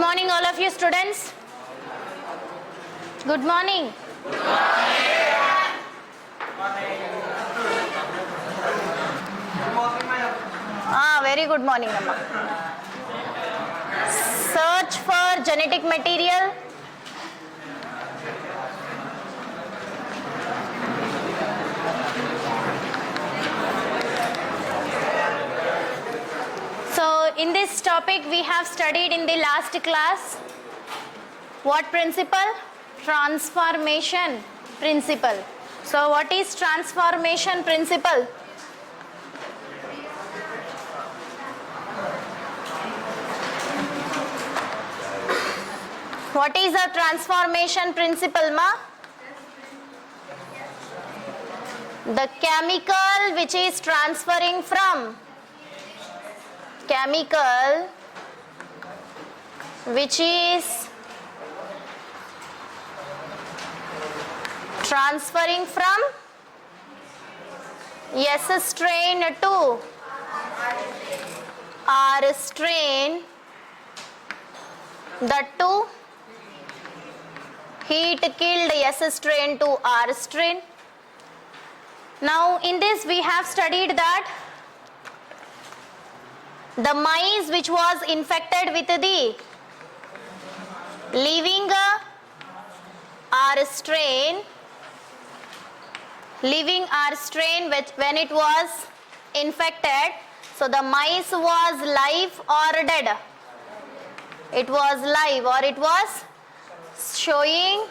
morning, all of you students. Good morning. Very good morning, Amma. Search for genetic material. So in this topic we have studied in the last class what principle? Transformation principle. So what is transformation principle? What is a transformation principle, ma? The chemical which is transferring from which is transferring from S strain to R strain, that too heat killed S strain to R strain. Now in this we have studied that the mice which was infected with the leaving R strain when it was infected, so the mice was live or dead? It was live, or it was showing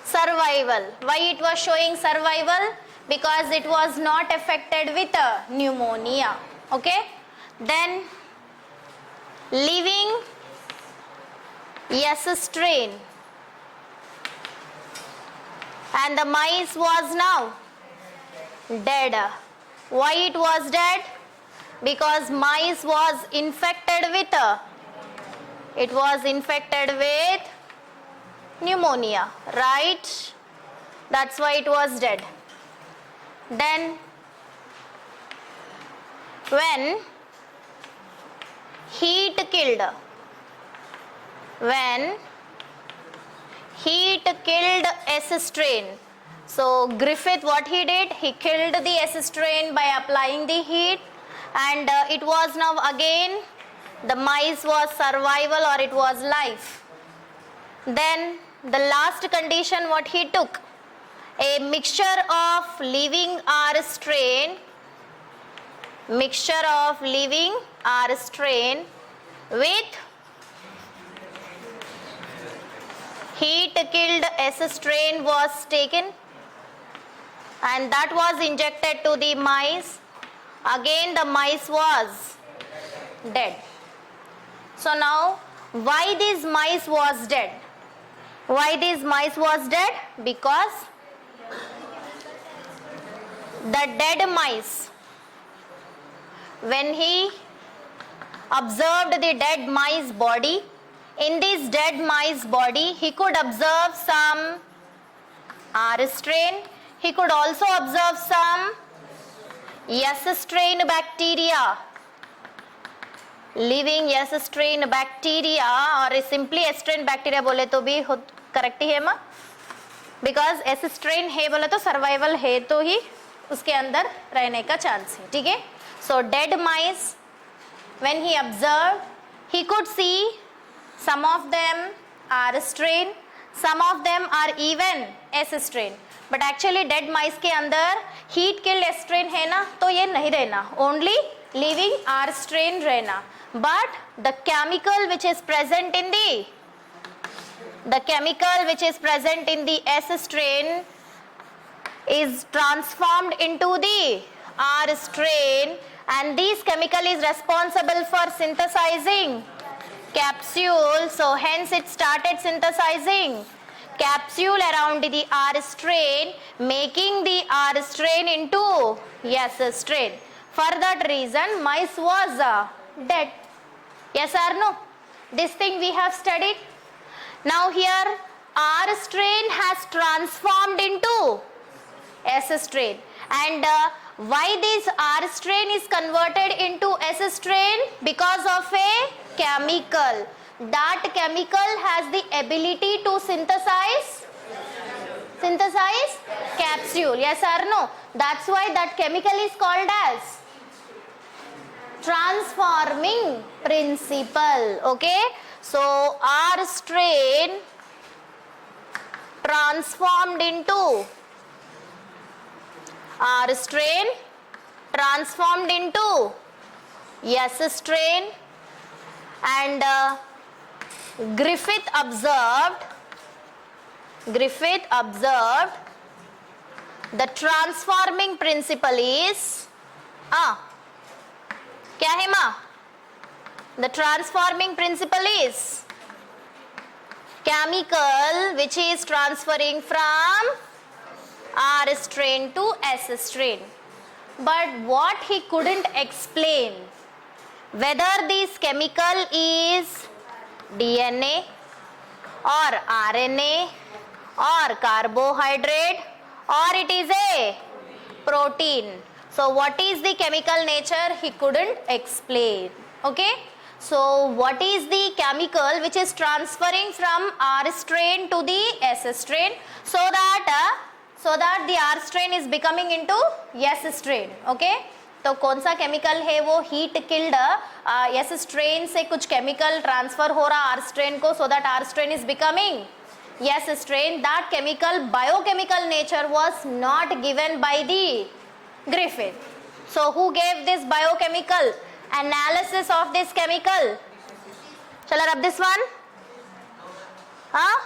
survival. Why it was showing survival? Because it was not affected with pneumonia. Okay? Then living S strain, and the mice was now dead. Why it was dead? Because mice was infected with pneumonia, right? That's why it was dead. Then when heat killed S strain. So Griffith, what he did? He killed the S strain by applying the heat, and it was now again the mice was survival, or it was life. Then the last condition what he took, a mixture of living R strain with heat killed S strain was taken, and that was injected to the mice. Again the mice was dead. So now why these mice was dead? Because the dead mice, when he observed the dead mice body, in this dead mice body he could observe some R strain, he could also observe some S strain bacteria, living S strain bacteria, or simply S strain bacteria बोले तो भी correct ही है माँ, because S strain है बोले तो survival है तो ही उसके अंदर रहने का chance है, ठीक है? So dead mice, when he observed, he could see some of them are strain, some of them are even S strain. But actually dead mice के अंदर heat killed S strain है ना, तो ये नहीं रहना, only living R strain रहना. But the chemical which is present in the S strain is transformed into the R strain, and this chemical is responsible for synthesizing capsule. So hence it started synthesizing capsule around the R strain, making the R strain into S strain. For that reason mice was dead. Yes or no? This thing we have studied. Now here R strain has transformed into S strain, and why this R strain is converted into S strain? Because of a chemical. that chemical has the ability to synthesize capsule. Yes or no? That's why that chemical is called as transforming principle. Okay, so R strain transformed into S strain, and Griffith observed the transforming principle is क्या है माँ? The transforming principle is chemical which is transferring from R strain to S strain. But what he couldn't explain, whether this chemical is DNA or RNA or carbohydrate or it is a protein. So what is the chemical nature? He couldn't explain. Okay. So what is the chemical which is transferring from R strain to the S strain, so that the R strain is becoming into S strain. Okay. तो कौन सा chemical है वो? Heat killed S strain से कुछ chemical transfer हो रहा R strain को, so that R strain is becoming S strain. That chemical biochemical nature was not given by the Griffith. So who gave this biochemical analysis of this chemical? Shall I rub this one? Huh?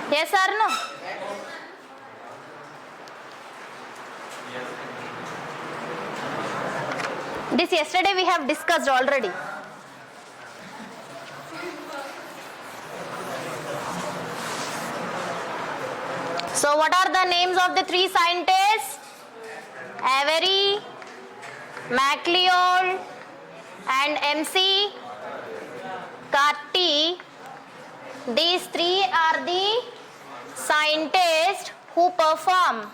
Yes or no? This yesterday we have discussed already. So what are the names of the three scientists? Avery, MacLeod and MC Carty. These three are the scientists who perform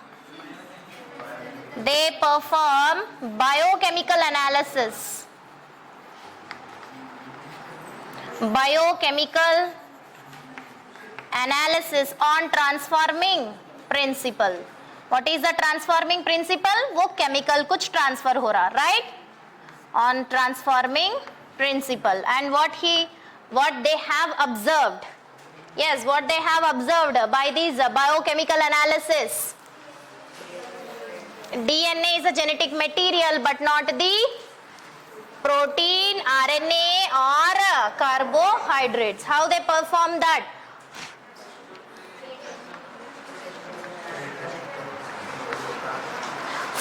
biochemical analysis. Biochemical analysis on transforming principle. What is the transforming principle? वो chemical कुछ transfer हो रहा, right? On transforming principle. And what they have observed. Yes, what they have observed by these biochemical analysis. DNA is a genetic material but not the protein, RNA or carbohydrates. How they perform that?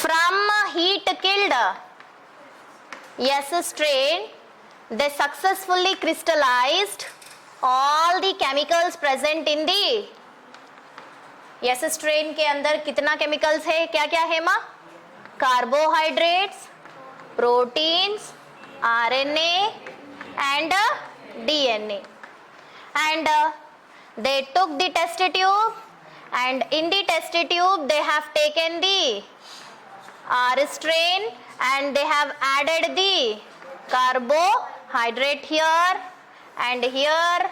From heat killed S strain, they successfully crystallized all the chemicals present in the S strain के अंदर कितना chemicals है? क्या क्या है माँ? Carbohydrates, proteins, RNA and DNA. And they took the test tube, and in the test tube they have taken the R strain and they have added the carbohydrate here, and here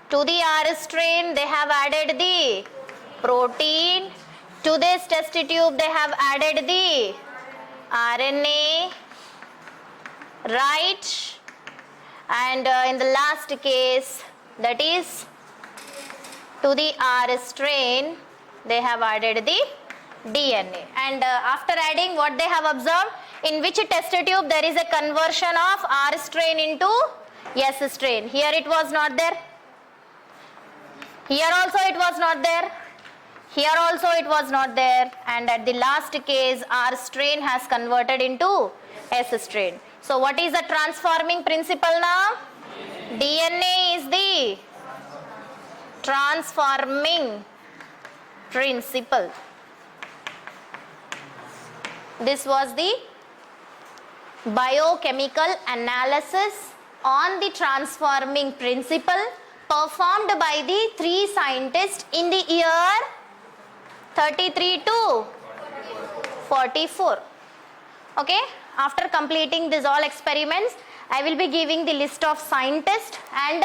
to the R strain they have added the protein. To this test tube they have added the RNA, right? And in the last case, that is to the R strain they have added the DNA. And after adding, what they have observed, in which test tube there is a conversion of R strain into S strain. Here it was not there. Here also it was not there. Here also it was not there. And at the last case, R strain has converted into S strain. So what is the transforming principle now? DNA is the transforming principle. This was the biochemical analysis on the transforming principle performed by the three scientists in the year 33 to 44. Okay. after completing these all experiments, I will be giving the list of scientists and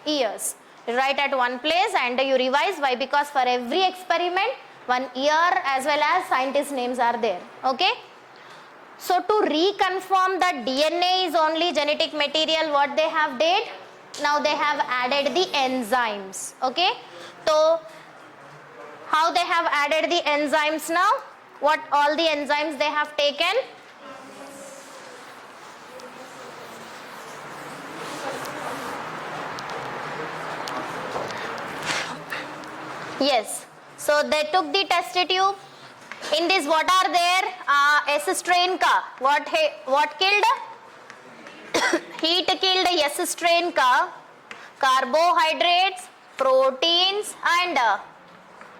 years. You write at one place and you revise. Why? Because for every experiment, one year as well as scientist names are there. Okay. So to reconfirm that DNA is only genetic material, what they have did? Now they have added the enzymes. Okay. So how they have added the enzymes now? What all the enzymes they have taken? Yes. So they took the test tube. In this, what are there? S strain ka. What killed? Heat killed S strain ka. Carbohydrates, proteins and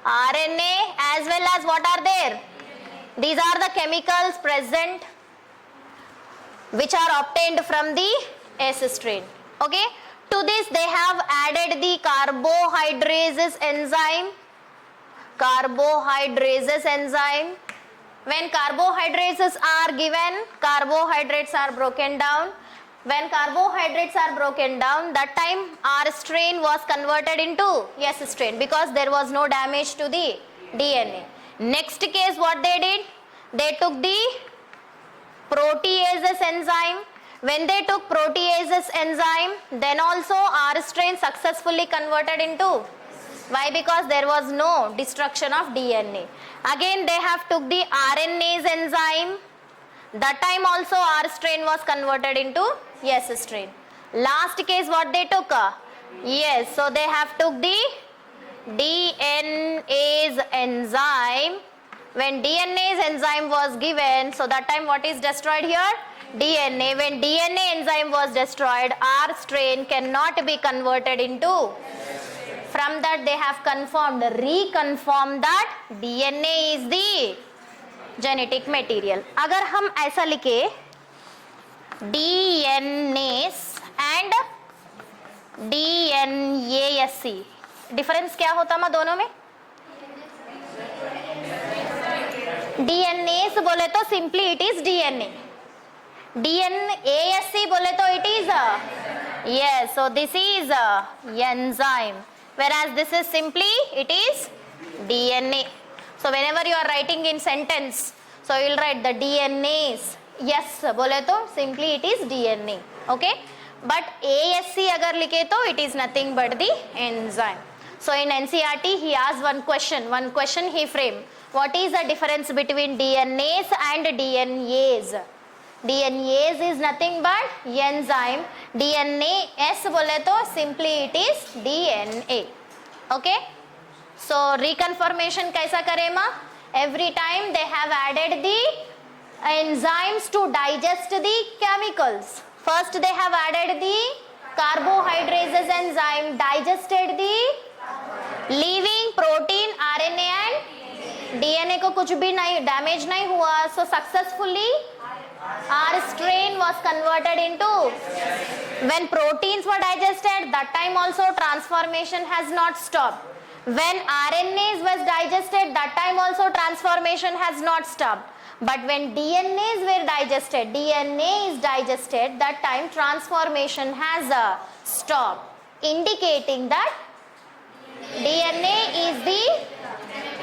RNA as well as what are there? These are the chemicals present which are obtained from the S strain. Okay. To this they have added the carbohydrases enzyme. Carbohydrases enzyme. When carbohydrates are given, carbohydrates are broken down. When carbohydrates are broken down, that time R strain was converted into S strain because there was no damage to the DNA. Next case, what they did? They took the proteases enzyme. When they took proteases enzyme, then also R strain successfully converted into. Why? Because there was no destruction of DNA. Again they have took the RNase enzyme. That time also R strain was converted into S strain. Last case what they took? Yes, so they have took the DNase enzyme. When DNase enzyme was given, so that time what is destroyed here? DNA. When DNA enzyme was destroyed, R strain cannot be converted into. From that they have reconfirmed that DNA is the genetic material. अगर हम ऐसा लिखे DNase and DNASE, difference क्या होता है दोनों में? DNase बोले तो simply it is DNA. DNASE बोले तो it is yes, so this is enzyme, whereas this is simply it is DNA. So whenever you are writing in sentence, so you will write the DNase. Yes बोले तो simply it is DNA. Okay, but ASC अगर लिखे तो it is nothing but the enzyme. So in NCERT he asked one question he framed. What is the difference between DNase and DNase? DNase is nothing but enzyme. DNase बोले तो simply it is DNA. Okay. So reconfirmation कैसा करें माँ? Every time they have added the enzymes to digest the chemicals. First they have added the carbohydrases enzyme, digested the leaving protein, RNA and DNA को कुछ भी नहीं damage नहीं हुआ. So successfully R strain was converted into. When proteins were digested, that time also transformation has not stopped. When RNAs was digested, that time also transformation has not stopped. But when DNAs were digested, DNA is digested, that time transformation has stopped, indicating that DNA is the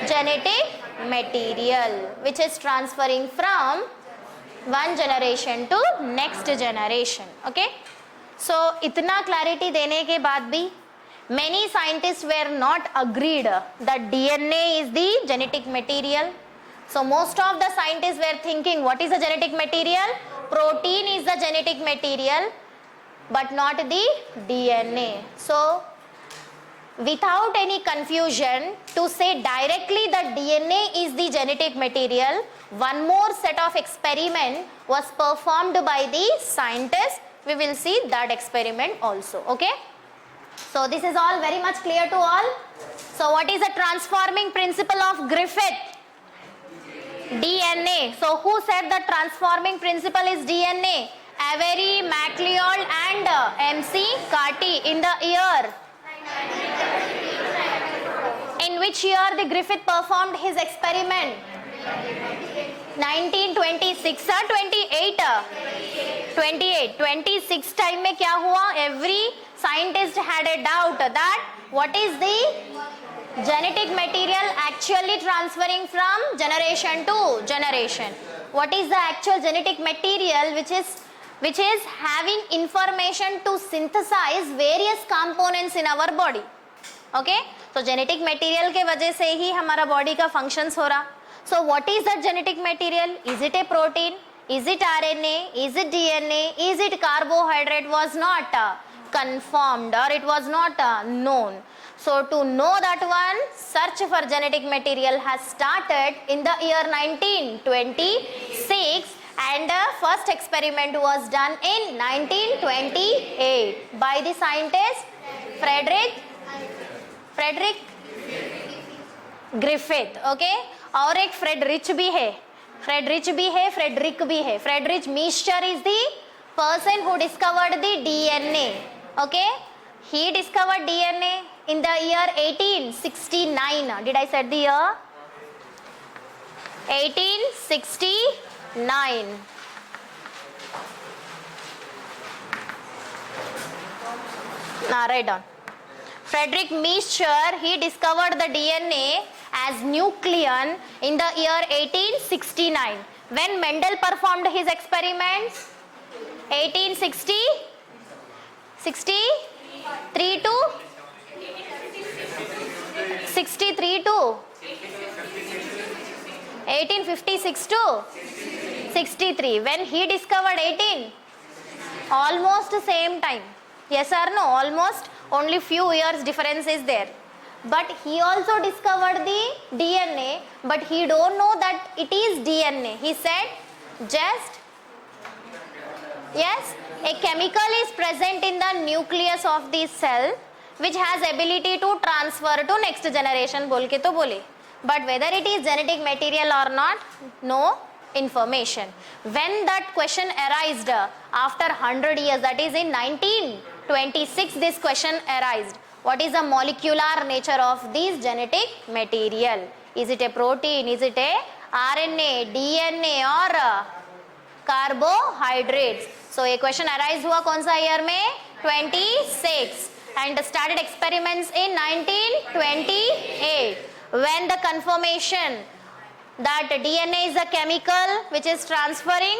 genetic material which is transferring from one generation to next generation. Okay, so इतना clarity देने के बाद भी many scientists were not agreed that DNA is the genetic material. So most of the scientists were thinking, what is the genetic material? Protein is the genetic material, but not the DNA. So without any confusion, to say directly that DNA is the genetic material, one more set of experiment was performed by the scientists. We will see that experiment also. Okay. So this is all very much clear to all. So what is the transforming principle of Griffith? DNA. So who said the transforming principle is DNA? Avery, MacLeod and MC Carty. In the year? In which year the Griffith performed his experiment? 1926 or 28? 28. 26 time में क्या हुआ? Every scientist had a doubt that what is the genetic material actually transferring from generation to generation. What is the actual genetic material which is having information to synthesize various components in our body. Okay? So genetic material के वजह से ही हमारा body का functions हो रहा. So what is that genetic material? Is it a protein? Is it RNA? Is it DNA? Is it carbohydrate? Was not confirmed or it was not known. So to know that one, search for genetic material has started in the year 1926 and first experiment was done in 1928 by the scientist Frederick Griffith. Okay? और एक Friedrich भी है, Friedrich mister is the person who discovered the DNA. Okay, he discovered DNA in the year 1869. Did I said the year? 1869. Now write down. Frederick Miescher, he discovered the DNA as nucleon in the year 1869. When Mendel performed his experiments? 1863 to 1856 to 63. When he discovered 18, almost same time. Yes or no? Almost, only few years difference is there. But he also discovered the DNA, but he don't know that it is DNA. He said just, yes, a chemical is present in the nucleus of the cell which has ability to transfer to next generation बोल के तो बोले. But whether it is genetic material or not, no information. When that question arised after 100 years, that is in 1926, this question arised. What is the molecular nature of this genetic material? Is it a protein? Is it a RNA, DNA or carbohydrates? So a question arise हुआ कौन सा year में? 26 and started experiments in 1928 when the confirmation that DNA is a chemical which is transferring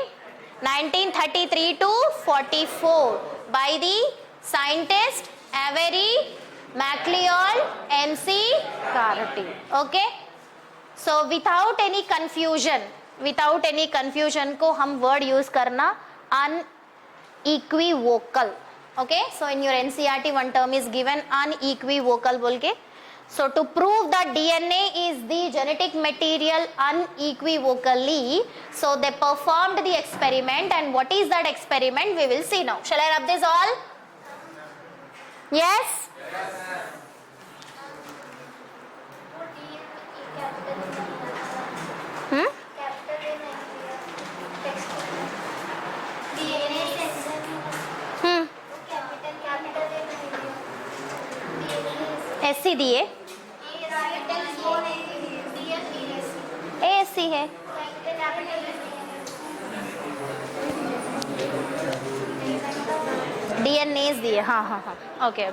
1933 to 44 by the scientist Avery McLeod MC Carty. Okay, so without any confusion को हम word use करना unequivocal. Okay, so in your NCERT one term is given unequivocal बोल के. So to prove that DNA is the genetic material unequivocally, so they performed the experiment, and what is that experiment we will see now. Shall I rub this all? Yes? SC दिए, ASC है. DNA दिए, हाँ. Okay.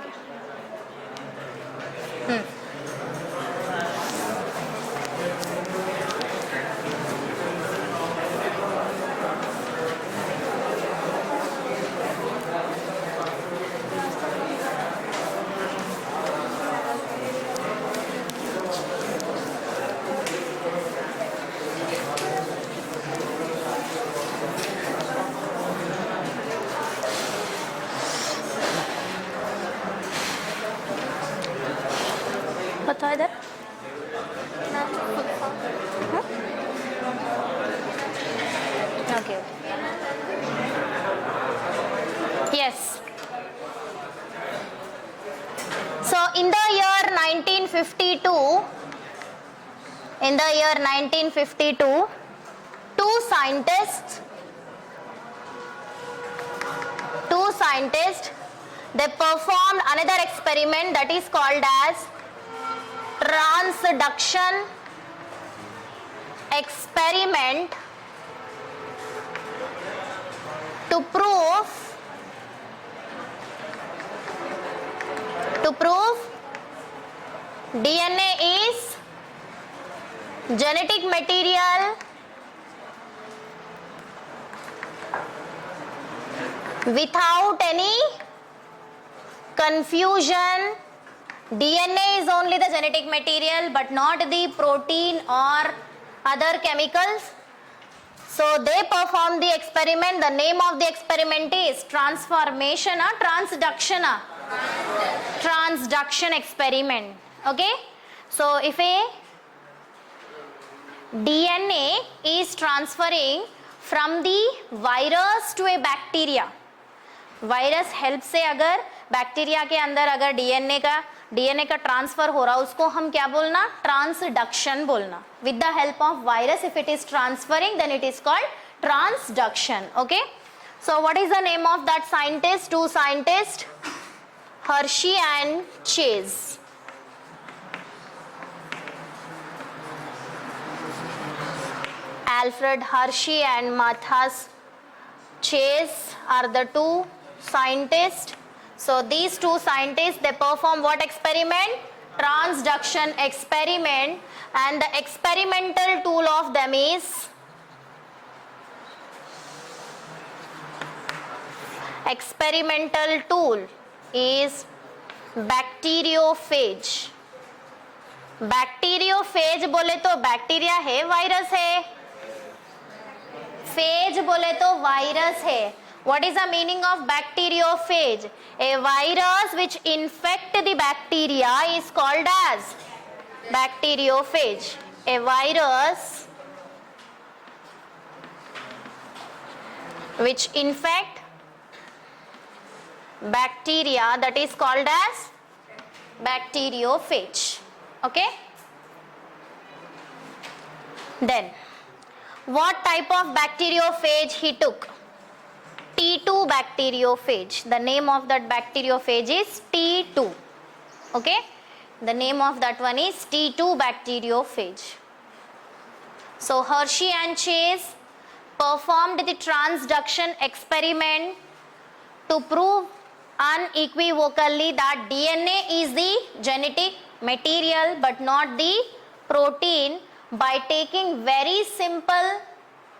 बताओ इधर. Okay. Yes. So in the year 1952, two scientists, they performed another experiment that is called as transduction experiment to prove DNA is genetic material without any confusion. DNA is only the genetic material but not the protein or other chemicals. So they perform the experiment. The name of the experiment is transformation or transduction. Transduction experiment. Okay. So if a DNA is transferring from the virus to a bacteria, virus help से अगर bacteria के अंदर अगर DNA का transfer हो रहा उसको हम क्या बोलना, ट्रांसडक्शन बोलना. With the help of virus if it is transferring then it is called transduction. Okay, so what is the name of that scientist? Two scientist, Hershey and Chase. Alfred Hershey and Matthias Chase are the two scientists. So these two scientists, they perform what experiment? Transduction experiment, and the experimental tool of them is bacteriophage. Bacteriophage बोले तो bacteria है, virus है. Phase बोले तो virus है. What is the meaning of bacteriophage? A virus which infect the bacteria is called as bacteriophage. A virus which infect bacteria, that is called as bacteriophage. Okay. Then what type of bacteriophage he took? T2 bacteriophage. The name of that bacteriophage is T2. Okay, the name of that one is T2 bacteriophage. So Hershey and Chase performed the transduction experiment to prove unequivocally that DNA is the genetic material but not the protein by taking very simple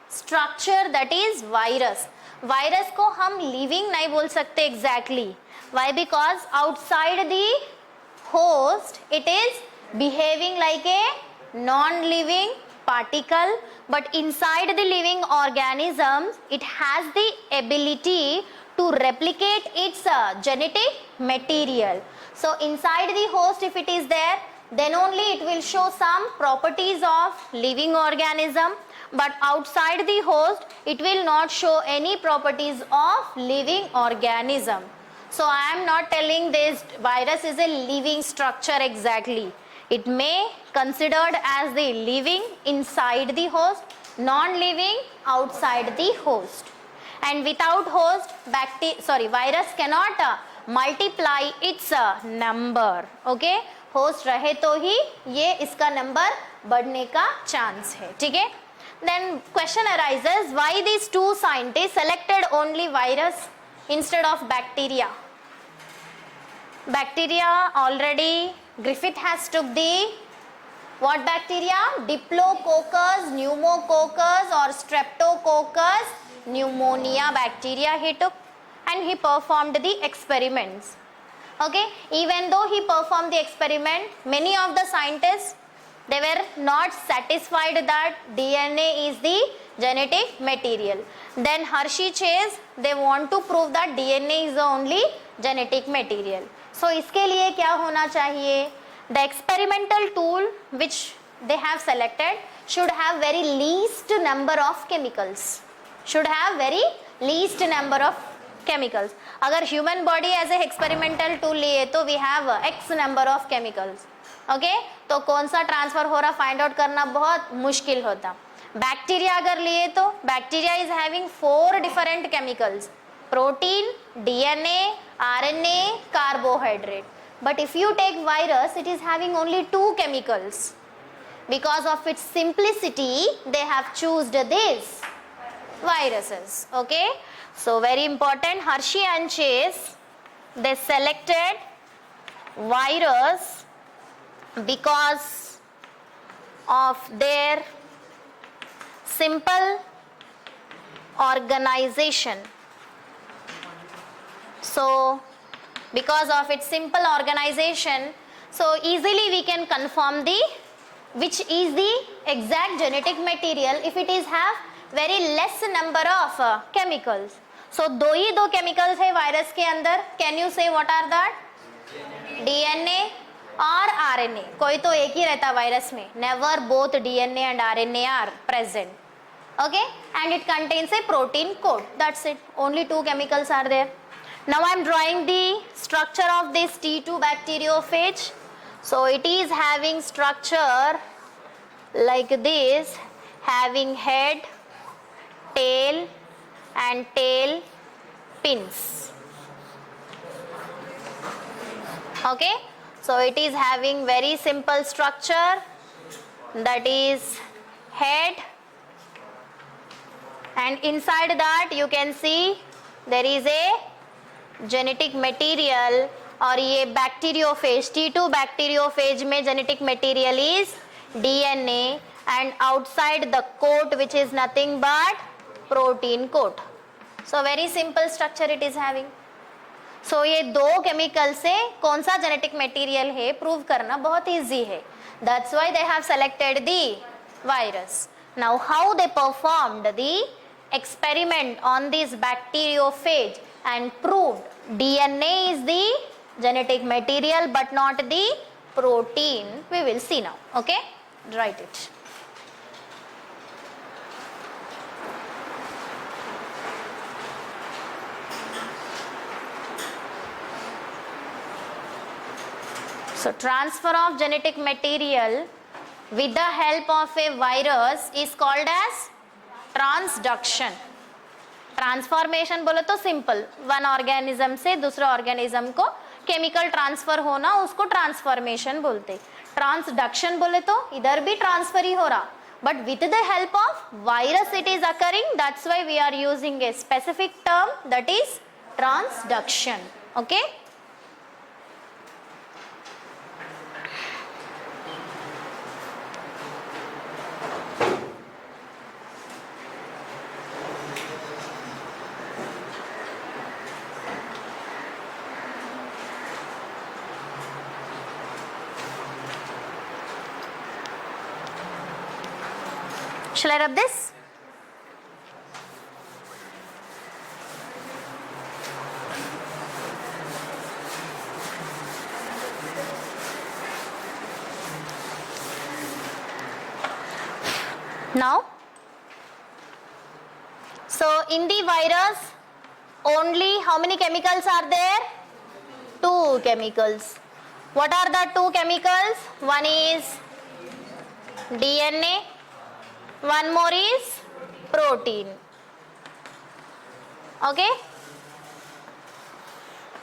structure, that is virus. Virus को हम living नहीं बोल सकते exactly. Why? Because outside the host it is behaving like a non living particle, but inside the living organisms it has the ability to replicate its genetic material. So inside the host if it is there, then only it will show some properties of living organism, but outside the host it will not show any properties of living organism. So I am not telling this virus is a living structure exactly. It may considered as the living inside the host, non-living outside the host. And without host, virus cannot multiply its number. Okay, host रहे तो ही ये इसका number बढ़ने का chance है. ठीक है. Then question arises, why these two scientists selected only virus instead of bacteria? Bacteria already Griffith has took the what bacteria? Diplococcus, pneumococcus or streptococcus pneumonia bacteria he took and he performed the experiments. Okay, even though he performed the experiment, many of the scientists they were not satisfied that DNA is the genetic material. Then Hershey Chase they want to prove that DNA is the only genetic material. So इसके लिए क्या होना चाहिए? The experimental tool which they have selected should have very least number of chemicals. Should have very least number of chemicals. अगर human body as a experimental tool लिए तो we have x number of chemicals. Okay? तो कौन सा transfer हो रहा find out करना बहुत मुश्किल होता. बैक्टीरिया अगर लिए तो bacteria is having 4 different chemicals, protein, DNA, RNA, carbohydrate. But if you take virus, it is having only 2 chemicals. Because of its simplicity, they have chosen these viruses. Okay, so very important. Hershey and Chase, they selected virus because of their simple organization. So because of its simple organization, so easily we can confirm the which is the exact genetic material if it is have very less number of chemicals. So दो ही दो chemicals है virus के अंदर. Can you say what are that? DNA और RNA. कोई तो एक ही रहता virus में. Never both DNA and RNA are present. Okay, and it contains a protein coat. That's it. Only two chemicals are there. Now I am drawing the structure of this T2 bacteriophage. So it is having structure like this, having head, tail and tail pins. Okay, so it is having very simple structure, that is head, and inside that you can see there is a genetic material. और ये bacteriophage T2 bacteriophage में genetic material is DNA and outside the coat which is nothing but protein coat. So very simple structure it is having. So ये दो chemical से कौन सा genetic material है prove करना बहुत इजी है. That's why they have selected the virus. Now how they performed the experiment on this bacteriophage and proved DNA is the genetic material but not the protein, we will see now. Okay, write it. So transfer of genetic material with the help of a virus is called as transduction. Transformation बोले तो simple, one organism से दूसरे organism को chemical transfer होना उसको transformation बोलते. Transduction बोले तो इधर भी ट्रांसफर ही हो रहा, but with the help of virus it is occurring. That's why we are using a specific term that is transduction. Okay, shall I rub this? Now, so in the virus only how many chemicals are there? Two chemicals. What are the two chemicals? One is DNA, one more is protein. Okay,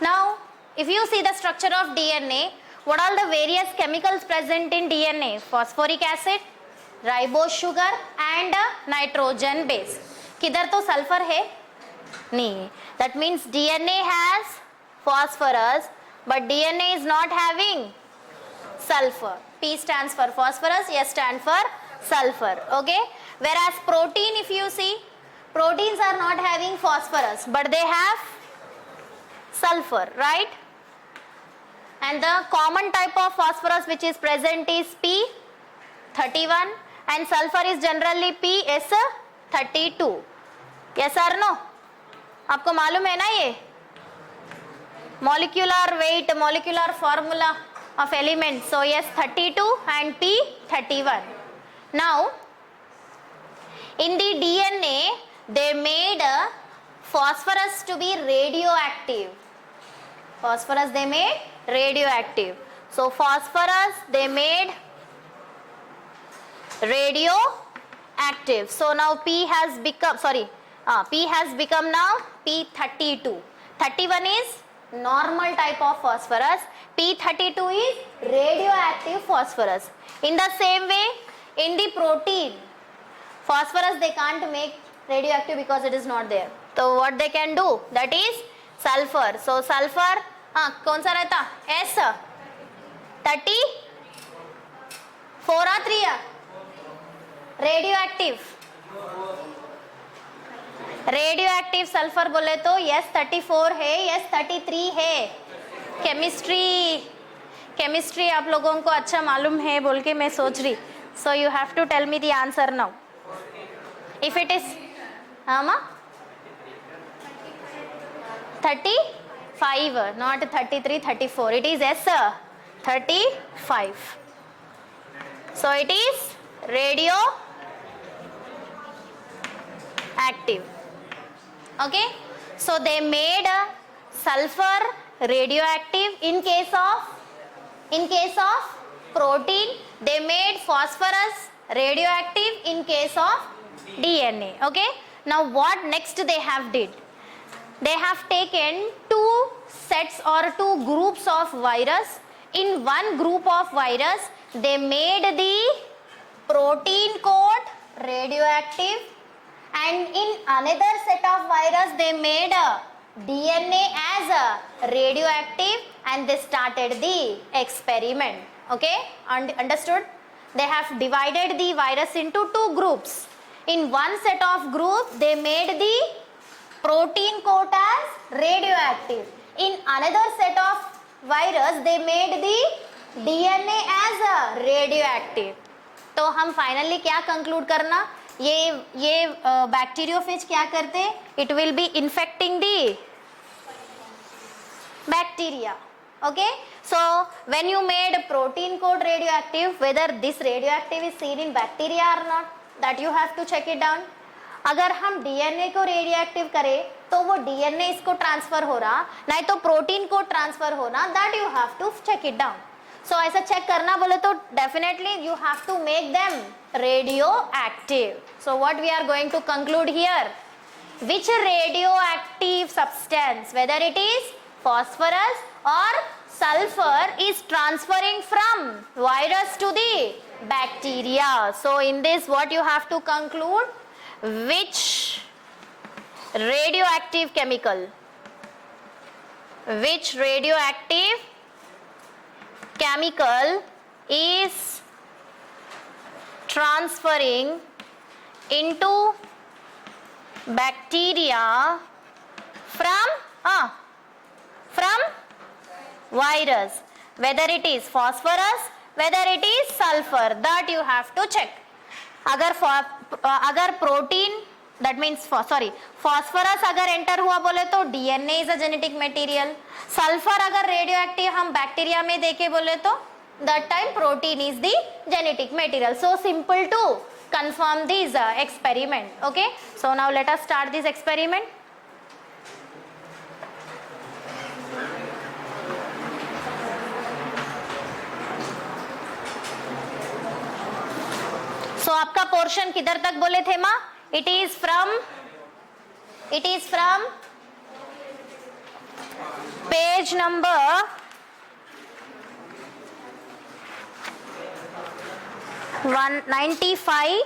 now if you see the structure of DNA, what are the various chemicals present in DNA? Phosphoric acid, ribose sugar and nitrogen base. किधर तो sulphur है नहीं, that means DNA has phosphorus but DNA is not having sulfur. P stands for phosphorus, S stands for sulfur. Okay, whereas protein, if you see, proteins are not having phosphorus but they have sulfur, right? And the common type of phosphorus which is present is P31 and sulfur is generally PS32. Yes or no? आपको मालूम है ना ये molecular weight, molecular formula of elements. So S32 and P31. Now, in the DNA, they made phosphorus to be radioactive. Phosphorus they made radioactive. So, phosphorus they made radioactive. So, now P has become, P has become now P32. 31 is normal type of phosphorus. P32 is radioactive phosphorus. In the same way, in the protein. Phosphorus they can't make radioactive because it is not there. So what they can do, that is sulfur. So sulfur कौन सा रहता S 34 or 3 radio active sulphur बोले तो yes 34 है, yes 33 है. Chemistry आप लोगों को अच्छा मालूम है बोल के मैं सोच रही. So you have to tell me the answer now. If it is 35, not 33, 34. It is S 35. So it is radioactive. Okay, so they made sulfur radioactive in case of protein. They made phosphorus radioactive in case of DNA. Okay, now what next they have did? They have taken two sets or two groups of virus. In one group of virus they made the protein coat radioactive, and in another set of virus they made DNA as a radioactive, and they started the experiment. Okay, understood? They have divided the virus into two groups. In one set of group they made the protein coat as radioactive. In another set of virus they made the DNA as a radioactive. तो हम finally क्या conclude करना, ये bacteriophage क्या करते, it will be infecting the bacteria. Okay, so when you made protein coat radioactive, whether this radioactive is seen in bacteria or not, that you have to check it down. अगर हम DNA को radioactive करें तो वो DNA इसको transfer हो रहा, नहीं तो प्रोटीन को ट्रांसफर होना, that you have to check it down. So ऐसा चेक करना बोले तो definitely you have to make them radioactive. So what we are going to conclude here, which radioactive substance, whether it is phosphorus or sulfur, is transferring from virus to the bacteria. So in this what you have to conclude, which radioactive chemical is transferring into bacteria from virus, whether it is phosphorus, whether it is sulfur, that you have to check. अगर protein that means phosphorus अगर enter हुआ बोले तो DNA is a genetic material. Sulphur अगर radioactive हम bacteria में देखे बोले तो that time protein is the genetic material. So simple to confirm this experiment. Okay, so now let us start this experiment. So आपका पोर्शन किधर तक बोले थे माँ? It is from page number 195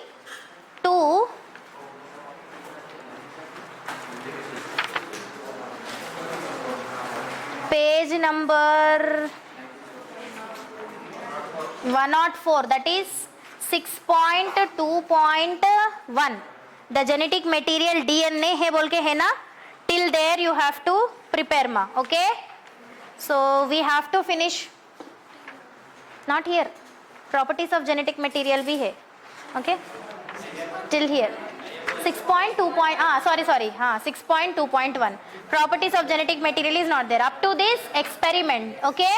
to page number 104, that is 6.2.1. the genetic material DNA है बोल के है ना, till there you have to prepare ma. Okay, so we have to finish, not here, properties of genetic material भी है. Okay, till here 6.2.1 properties of genetic material is not there up to this experiment. Okay,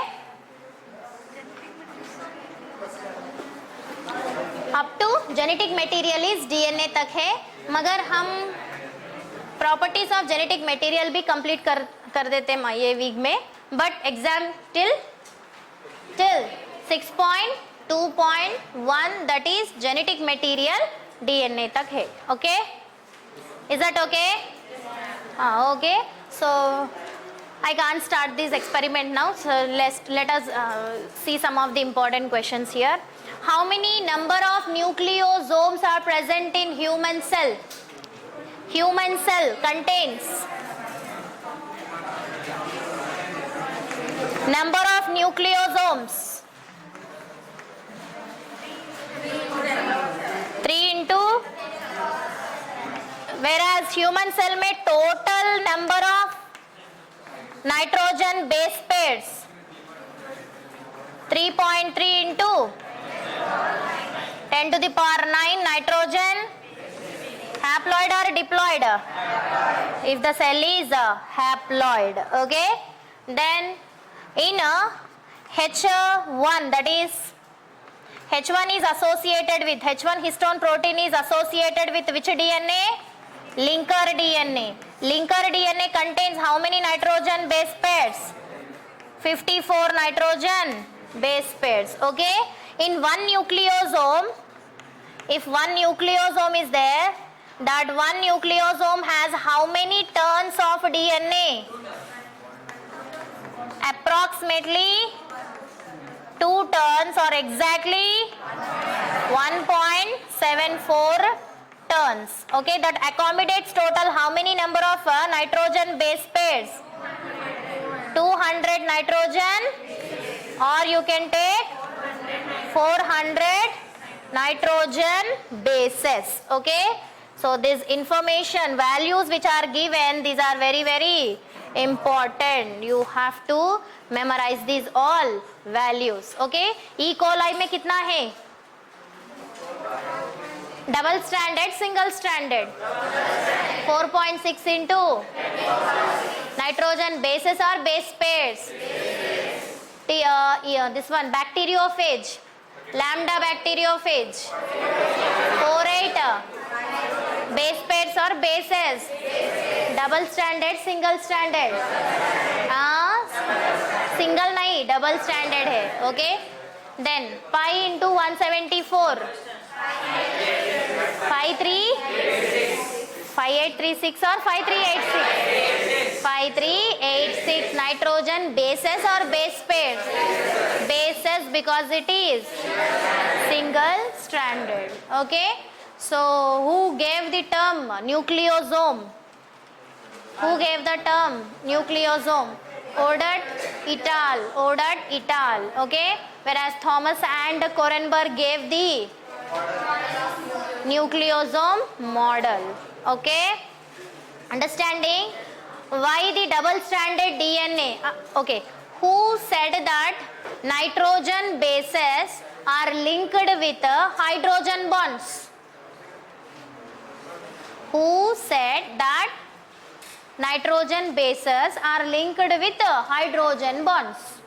up to genetic material is DNA तक है, मगर हम properties of genetic material भी complete कर देते हैं ये वीक में, but exam till 6.2.1 that is genetic material DNA तक है. Okay, is that okay? Okay, so I can't start this experiment now, so let us see some of the important questions here. How many number of nucleosomes are present in human cell? Human cell contains number of nucleosomes. 3 into, whereas human cell में total number of nitrogen base pairs 3.3 into 10 to the power 9 nitrogen haploid or diploid, if the cell is haploid. Okay, then in H1, that is H1 is associated with, H1 histone protein is associated with which DNA? Linker DNA. Linker DNA contains how many nitrogen base pairs? 54 nitrogen base pairs. Okay, in one nucleosome, if one nucleosome is there, that one nucleosome has how many turns of DNA? Approximately 2 turns, or exactly 1.74 turns. Okay, that accommodates total how many number of nitrogen base pairs? 200 nitrogen, or you can take 400 nitrogen bases. Okay, so this information, values which are given, these are very, very important. You have to memorize these all values. Okay, E. coli में कितना है? Double stranded, single stranded? 4.6 into nitrogen bases or base pairs? This one, bacteriophage, lambda bacteriophage, 4.8 base pairs or bases? Double stranded, single stranded? Single नहीं, double stranded है. Okay, then pi into 174, 5836 or 5386? 5386 nitrogen bases or base pairs? Bases, because it is single stranded. Okay, so who gave the term nucleosome? Who gave the term nucleosome? Odet et al. Okay, whereas Thomas and Korenberg gave the nucleosome model. Okay, understanding why the double stranded DNA? Okay, who said that nitrogen bases are linked with hydrogen bonds? Who said that nitrogen bases are linked with hydrogen bonds?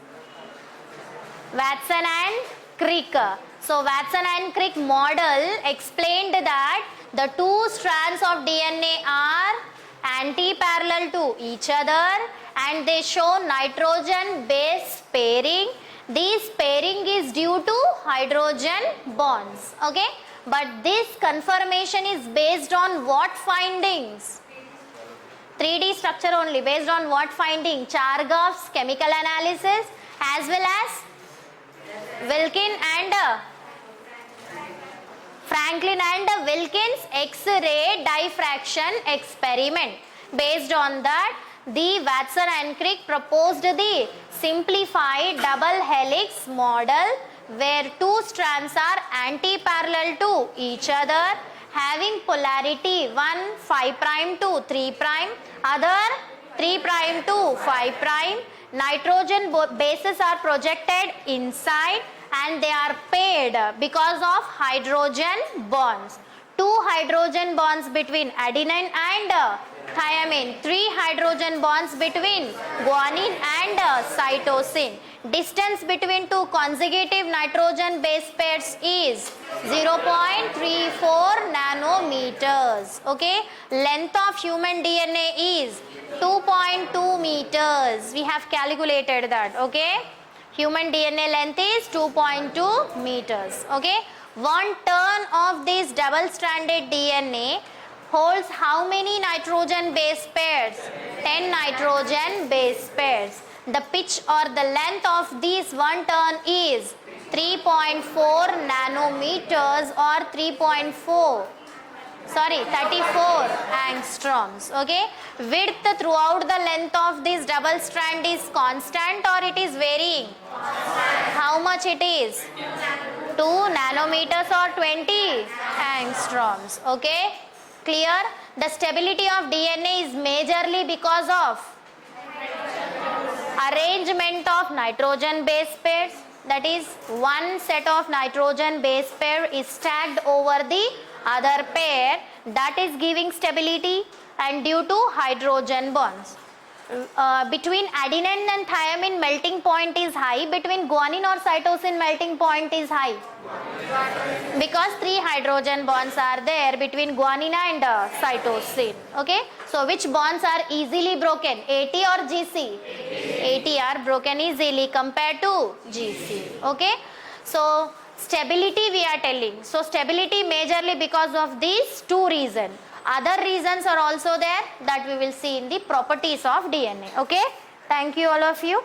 Watson and Crick. So Watson and Crick model explained that the two strands of DNA are anti-parallel to each other and they show nitrogen base pairing. This pairing is due to hydrogen bonds. Okay, but this confirmation is based on what findings? 3D structure only. Based on what finding? Chargaff's chemical analysis as well as Wilkin and Franklin and Wilkins X-ray diffraction experiment. Based on that, the Watson and Crick proposed the simplified double helix model where two strands are anti-parallel to each other, having polarity 1 5 prime to 3 prime, other 3 prime to 5 prime. Nitrogen bases are projected inside and they are paired because of hydrogen bonds. 2 hydrogen bonds between adenine and thiamine, 3 hydrogen bonds between guanine and cytosine. Distance between 2 consecutive nitrogen base pairs is 0.34 nanometers. Okay, length of human DNA is 2.2 meters. We have calculated that. Okay, human DNA length is 2.2 meters. Okay, one turn of this double stranded DNA holds how many nitrogen base pairs? 10 nitrogen base pairs. The pitch or the length of this one turn is 3.4 nanometers or 34 angstroms. Okay, width throughout the length of this double strand is constant or it is varying? How much it is? 2 nanometers or 20 angstroms. Okay, clear? The stability of DNA is majorly because of arrangement of nitrogen base pairs. That is, one set of nitrogen base pair is stacked over the other pair, that is giving stability, and due to hydrogen bonds. Between adenine and thymine melting point is high, between guanine or cytosine melting point is high, because 3 hydrogen bonds are there between guanine and cytosine. Okay, so which bonds are easily broken, AT or GC? AT are broken easily compared to GC. Okay, so stability we are telling, so stability majorly because of these 2 reasons. Other reasons are also there that we will see in the properties of DNA. Okay, thank you all of you.